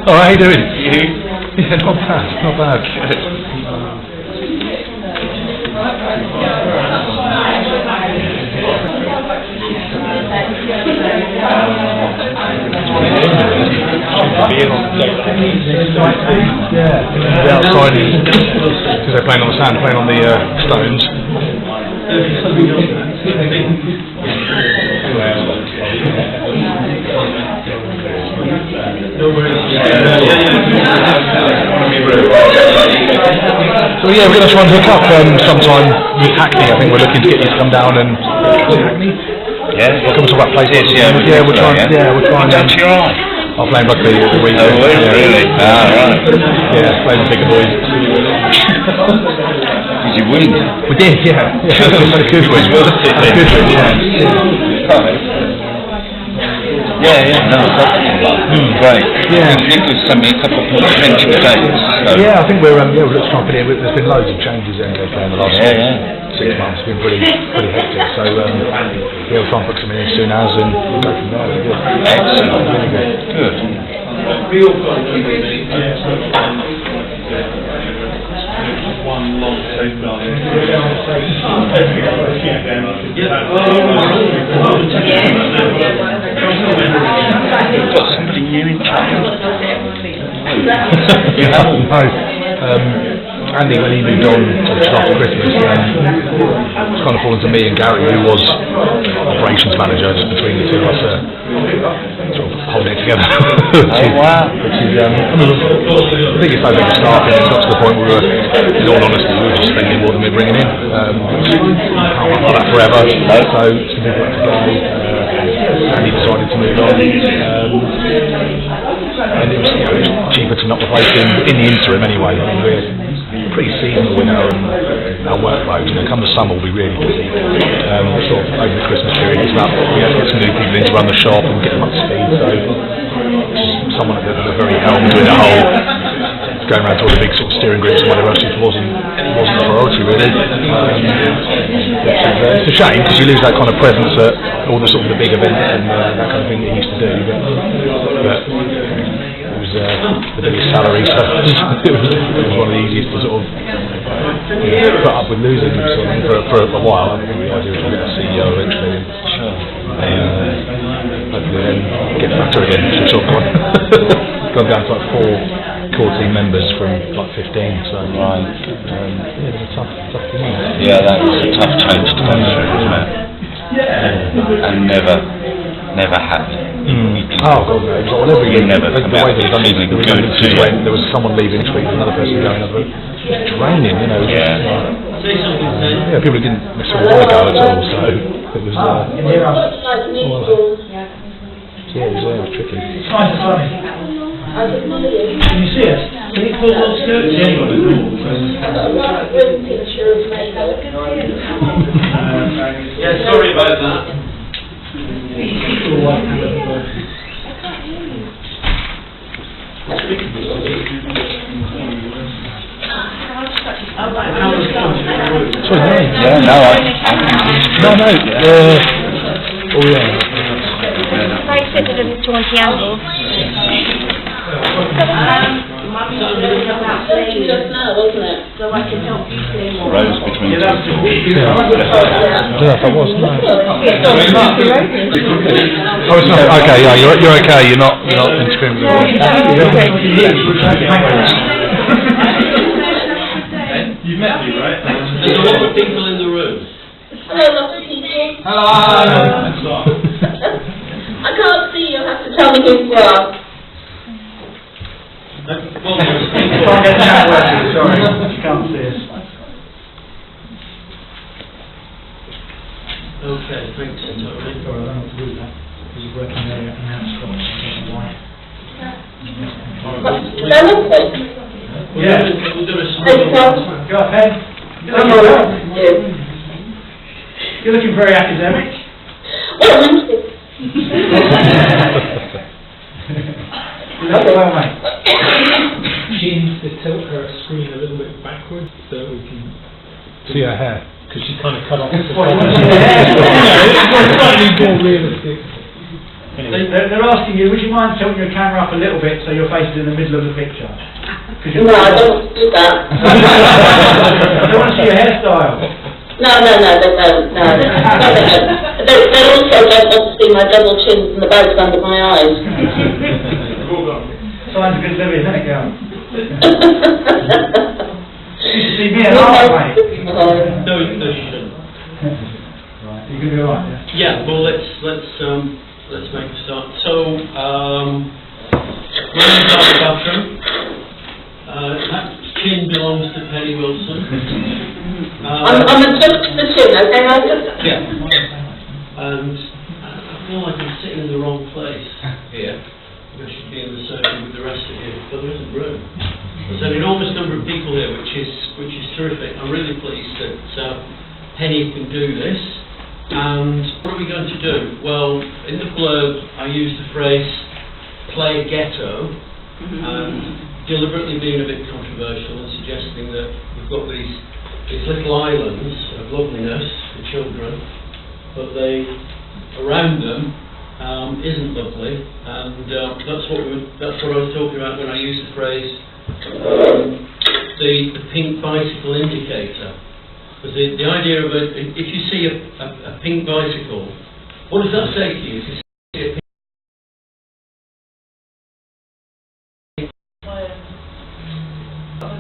Oh, how you doing? Yeah, not bad, not bad. Yeah, the outside is because they're playing on the sand, playing on the stones. So yeah, we're going to try and hook up sometime with Hackney. I think we're looking to get you to come down and Hackney. Yeah, we'll come to that place. Yeah, we'll try. We'll try. That's your eye. I'll play rugby at the weekend. Oh, really? Right. Yeah, play the bigger boys. Did you win? We did, yeah. That was a good win. Yeah, no, great. Yeah. You could send me a couple of potential dates. So. Yeah, I think we're let's try and put it. There's been loads of changes in the last 6 months. It's been pretty hectic. So we'll try and put something in as soon as, and we'll go from there. Really good. Excellent. Really good. Good. One long safeguarding. You've got somebody new in town. No, Andy, when he moved on just after Christmas, it's kind of fallen to me and Gary, who was operations manager, just between the two of us, sort of holding it together. Which is, I think it's over staff, and it got to the point where we were, in all honesty, we were just spending more than we were bringing in. Can't run like that forever, so some people had to go. Andy decided to move on. And it was, it was cheaper to not replace him in the interim anyway. I mean, we're pretty seasonal in our workload. Come the summer, we'll be really busy. Sort of over the Christmas period, it's about we have to get some new people in to run the shop and get them up to speed. So just someone at the very helm doing the whole, going around to all the big sort of steering groups and whatever else, just wasn't a priority really. It's a shame because you lose that kind of presence at all the sort of the big events and that kind of thing that he used to do. But it was the biggest salary, so it was one of the easiest to sort of put up with losing him for a while. I think the idea was to get a CEO eventually. Hopefully then get better again. Sort of gone down to like 4 core team members from like 15. So Right. Yeah, it was a tough thing. Yeah, that was a tough change to go through, wasn't it? And never happy. Oh God, no. It was like whenever you never the come way out they done feeling the good, redundancies do you? when there was someone leaving each week, another person going, another week. It's draining, you know. Yeah. People who didn't necessarily want to go at all, so it was. Yeah, it was tricky. It's nice and sunny. Can you see us? Can you pull those skirts in? Yeah, sorry about that. Sorry, Yeah, no, oh yeah. Very fitted and jaunty angle. rose between two doors. I don't know if I was. No. Oh, it's not. Okay, yeah, you're okay. You're not interfering with You've met me, right? There's a lot of people in the room. Hello, lots of people. Hello. I can't see you, have to tell me who you are. Well, Can't get that working, sorry. You can't see us. okay, thanks, Tony. Sorry, I don't know what to do with that. He's working there and now it's got why. Yeah. We'll do a Hey, small... Go up, Ed. I'm alright. You're looking very academic. Well, thank you. You look well, mate. She needs to tilt her screen a little bit backwards so that we can, See her hair. because she kind of cut off the What, front. you want to see the hair? It's slightly more realistic. They're asking you, would you mind tilting your camera up a little bit so your face is in the middle of the picture? No, I don't do that. I don't want to see your hairstyle. No, they don't. No. They also don't want to see my double chins and the bags under my eyes. Signs of good living, isn't it, girl? You should see me at half, mate. No, you shouldn't. Right, you can be alright, yeah? Yeah, well, let's make a start. So, when we start the bathroom, that chin belongs to Penny Wilson. I'm a touch to the chin, okay, Michael? Yeah. And I feel like I'm sitting in the wrong place here. I should be in the circle with the rest of you, but there isn't room. There's an enormous number of people here, which is terrific. I'm really pleased that Penny can do this. And what are we going to do? Well, in the blurb, I used the phrase "play ghetto," and deliberately being a bit controversial and suggesting that we've got these little islands of loveliness for children, but they around them isn't lovely, and that's what I was talking about when I used the phrase the pink bicycle indicator. Because the idea of if you see a pink bicycle, what does that say to you? If you see a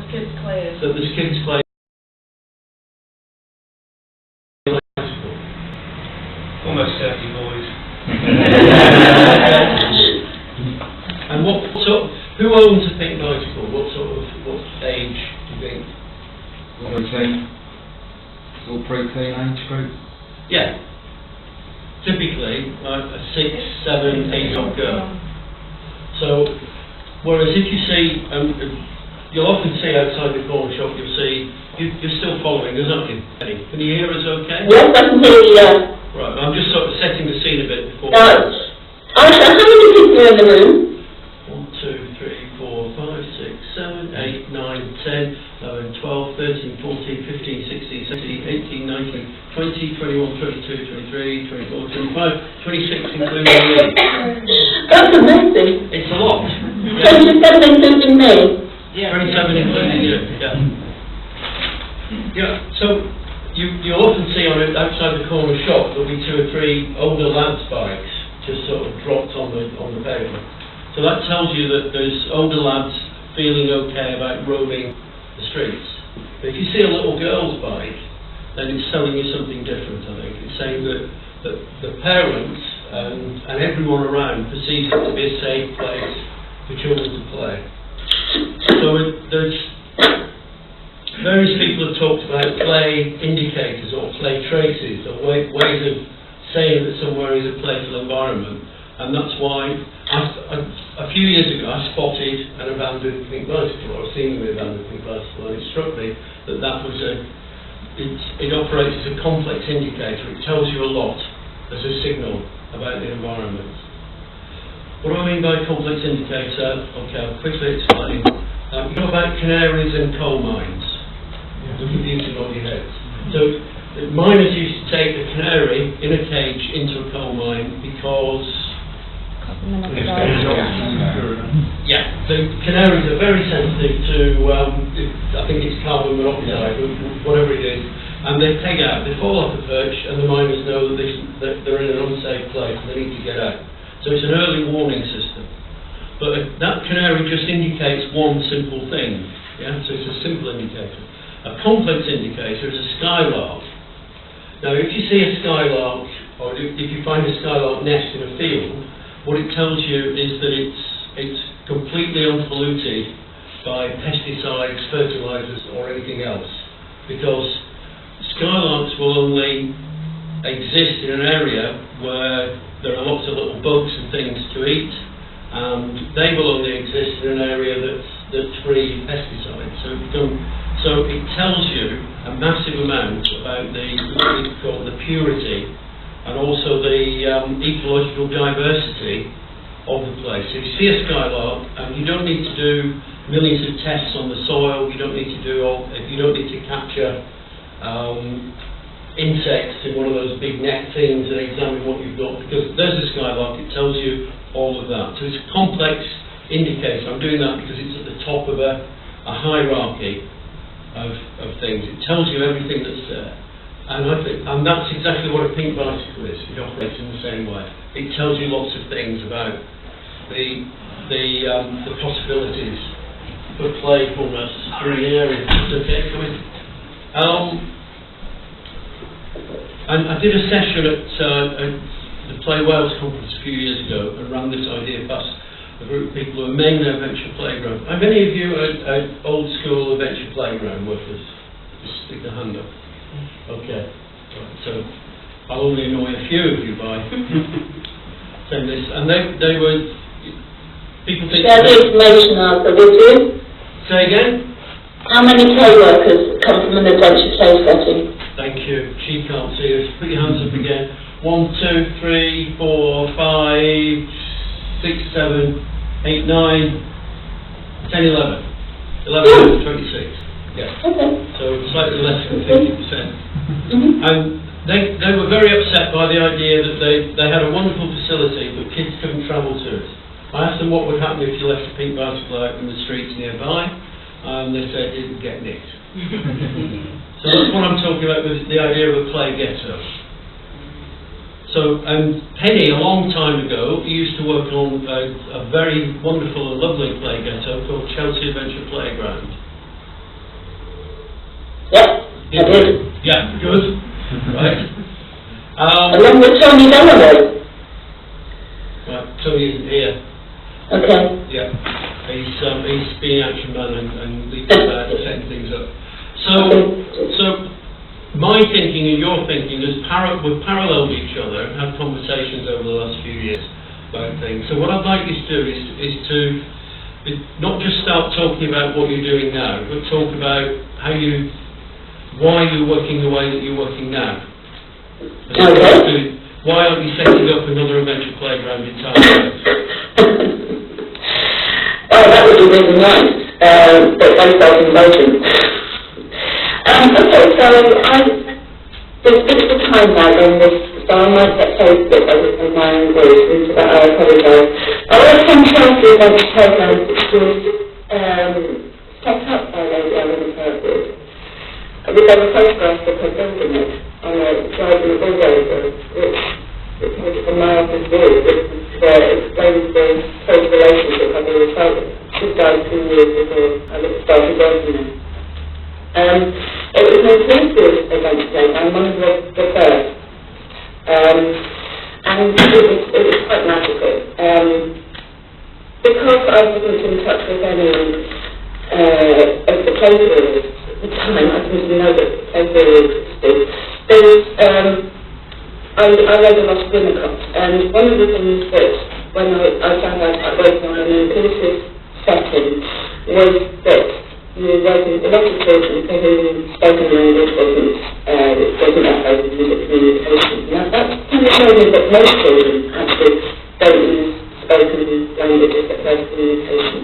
pink that there's kids playing bicycle. Almost 30 boys. And who owns a pink bicycle? What age do you think? Pre-teen. All pre-teen age group. Yeah. Typically, like a 6, 7, 8-year-old girl. So, whereas if you see, you'll often see outside the corner shop, you're still following us, aren't you? Can you hear us okay? Yes, I can hear you. Right, I'm just sort of setting the scene a bit before. Now, how many people are in the room? 1, 2, 3, 4, 5, 6, 7, 8, 9, 10, 11, 12, 13, 14, 15, 16, 17, 18, 19, 20, 21, 22, 23, 24, 25, 26 including me. That's amazing. It's a lot. 27 including me. 27 including you, yeah. Yeah, so you often see outside the corner shop there'll be 2 or 3 older lads' bikes just sort of dropped on the pavement. So that tells you that there's older lads feeling okay about roaming the streets. But if you see a little girl's bike, then it's telling you something different, I think. It's saying that the parents and everyone around perceives it to be a safe place for children to play. So there's various people have talked about play indicators or play traces or ways of saying that somewhere is a playful environment. And that's why a few years ago I spotted an abandoned pink bicycle, or seen an abandoned pink bicycle, and it struck me that was it operates as a complex indicator. It tells you a lot as a signal about the environment. What do I mean by complex indicator? Okay, I'll quickly explain. You know about canaries and coal mines. Look at these above your heads. So miners used to take the canary in a cage into a coal mine because the canaries are very sensitive to, I think it's carbon monoxide, whatever it is, and they peg out, they fall off the perch, and the miners know that they're in an unsafe place and they need to get out. So it's an early warning system. But that canary just indicates one simple thing, yeah? So it's a simple indicator. A complex indicator is a skylark. Now if you see a skylark, or if you find a skylark nest in a field, what it tells you is that it's completely unpolluted by pesticides, fertilizers or anything else, because skylarks will only exist in an area where there are lots of little bugs and things to eat, and they will only exist in an area that's free of pesticides. So it tells you a massive amount about what we call the purity and also the ecological diversity of the place. So if you see a skylark, and you don't need to do millions of tests on the soil, you don't need to capture insects in one of those big net things and examine what you've got, because there's a skylark, it tells you all of that. So it's a complex indicator. I'm doing that because it's at the top of a hierarchy of things. It tells you everything that's there. And that's exactly what a pink bicycle is. It operates in the same way. It tells you lots of things about the possibilities for playfulness in the area. Okay, come in. And I did a session at the Play Wales conference a few years ago and ran this idea past a group of people who are mainly adventure playground. And many of you are old school adventure playground workers. Just stick the hand up. Okay, right, so I'll only annoy a few of you by saying this. And they were, people think... Share the information answer with you. Say again? How many play workers come from an adventure play setting? Thank you. She can't see us. Put your hands up again. 1, 2, 3, 4, 5, 6, 7, 8, 9, 10, 11. 11 to 26. Yeah. Okay. So slightly less than 50%. And they were very upset by the idea that they had a wonderful facility but kids couldn't travel to it. I asked them what would happen if you left a pink bicycle out in the streets nearby, and they said it would get nicked. So that's what I'm talking about with the idea of a play ghetto. So, and Penny, a long time ago, used to work on a very wonderful and lovely play ghetto called Chelsea Adventure Playground. I did. Yeah, good. Right. Along with Tony Delano. Right, Tony isn't here. Okay. Yeah. He's being action man and leaving setting things up. So my thinking and your thinking we've paralleled each other and had conversations over the last few years about things. So what I'd like you to do is to not just start talking about what you're doing now, but talk about why you're working the way that you're working now. Okay. Why aren't you setting up another adventure playground in Thailand? Oh, that would be really nice, but very self-indulgent. Okay, so there's the time lag on this, so I might get Facebook as my own voice, and for that I apologise. I was contrast with adventure playground, which was set up by Lady Ellen Purpose. With their photographs of her building it on a driving a bulldozer, which was a mile from view, which explains the close relationship I've always felt. She died 2 years before I started working there. It was an inclusive adventure playground, one of the first. And it was quite magical. Because I wasn't in touch with any of the playfields at the time, I didn't know that playfield existed. I read a lot of Winnicott, and one of the things that when I found out about working on an inclusive setting was that you were working with a lot of children for whom spoken language wasn't that music communication. Now that kind of showed me that most children actually don't use spoken language as their communication.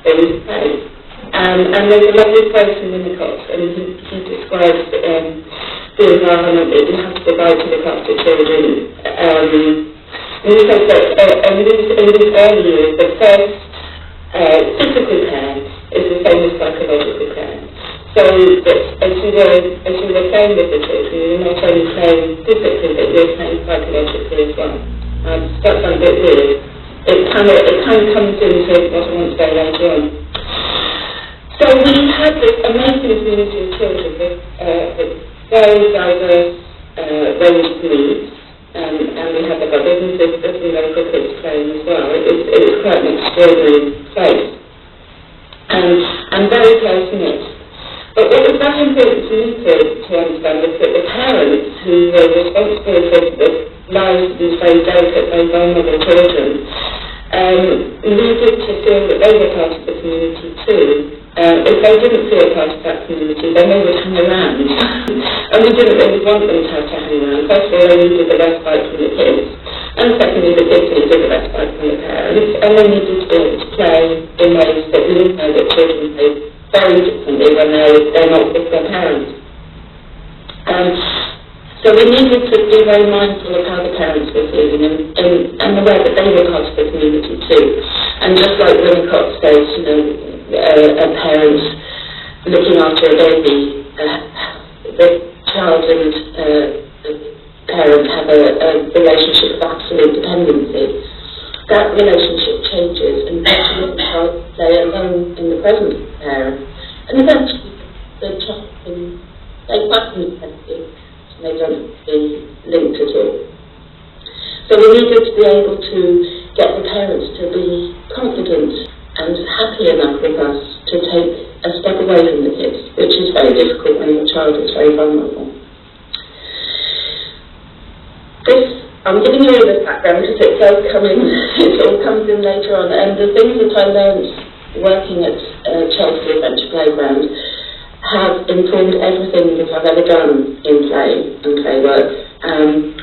They use play. And there's a lovely quote in Winnicott, and he describes the environment that you have to provide to look after children. And he says that in these early years, the first physical care is the same as psychological care. So that as you were playing with the children, you're not only playing physically, but you're playing psychologically as well. That sounds a bit weird. It kind of comes into what I want to say later on. So we had this amazing community of children with very diverse range of needs, and we had our brothers and sisters and local kids playing as well. It was quite an extraordinary place, and very close knit. But what was very important to me to understand was that the parents who were responsible for the lives of these very delicate, very vulnerable children needed to feel that they were part of the community too. If they didn't feel part of that community, then they would hang around. And we didn't really want them to have to hang around. First of all, they needed the respite from the kids. And secondly, the kids needed the respite from the parents. And they needed to be able to play in ways that we know that children play very differently when they're not with their parents. So we needed to be very mindful of how the parents were feeling and the way that they were part of the community too. And just like Winnicott says, you know, a parent looking after a baby, the child and the parent have a relationship of absolute dependency. That relationship changes and eventually the child play alone in the presence of the parent. And eventually the child can play quite independently. They don't be linked at all. So we needed to be able to get the parents to be confident and happy enough with us to take a step away from the kids, which is very difficult when the child is very vulnerable. I'm giving you all this background because it does come in, it all comes in later on, and the things that I learned working at Chelsea Adventure Playground have informed everything that I've ever done in play and play work. And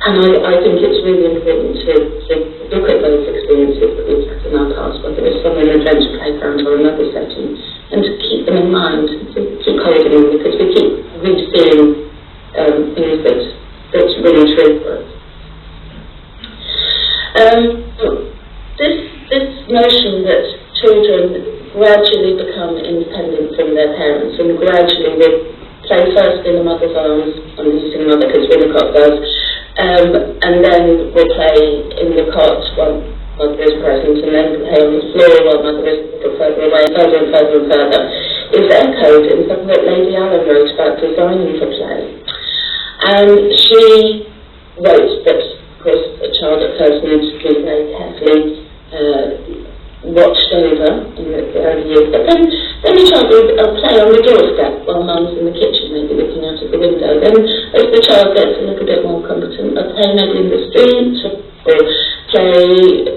I think it's really important to look at those experiences that we've had in our past, whether it's from an adventure playground or another setting, and to keep them in mind, to keep holding them, because we keep re-seeing things that's really true for us. This notion that children gradually become independent from their parents and gradually they play first in the mother's arms, I'm using mother because Winnicott does, and then we play in the cot while mother is present, and then play on the floor while mother is a little further away, further and further and further. is echoed in something that Lady Allen wrote about designing for play. And she wrote that, of course, a child at first needs to be very carefully watched over in the early years, but then the child will play on the doorstep while mum's in the kitchen, maybe looking out of the window. Then, as the child gets a little bit more competent, they'll play maybe in the street, or play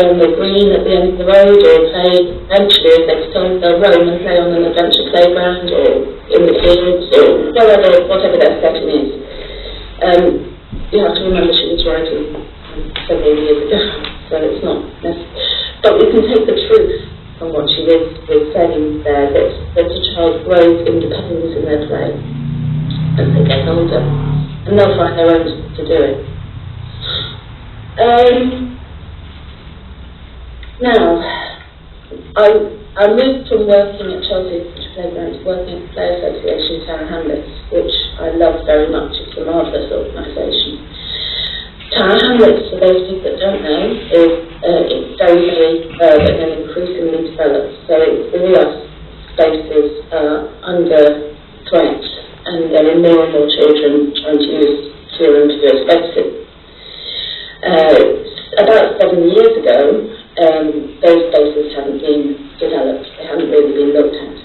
on the green at the end of the road, or play, eventually, if they've time, they'll roam and play on an adventure playground, or in the fields, or whatever their setting is. You have to remember she was writing several years ago, so it's not necessary. But we can take the truth from what she was saying there, that a child grows independence in their play as they get older, and they'll find their own to do it. Now, I moved from working at Chelsea Playground to working at the Play Association Tower Hamlets, which I love very much. It's a marvellous organisation. Tower Hamlets, for those people that don't know, is it's very, very urban and increasingly developed. So all our spaces are under threat, and there are more and more children trying to use fewer and fewer spaces. About 7 years ago, those spaces hadn't been developed, they hadn't really been looked at.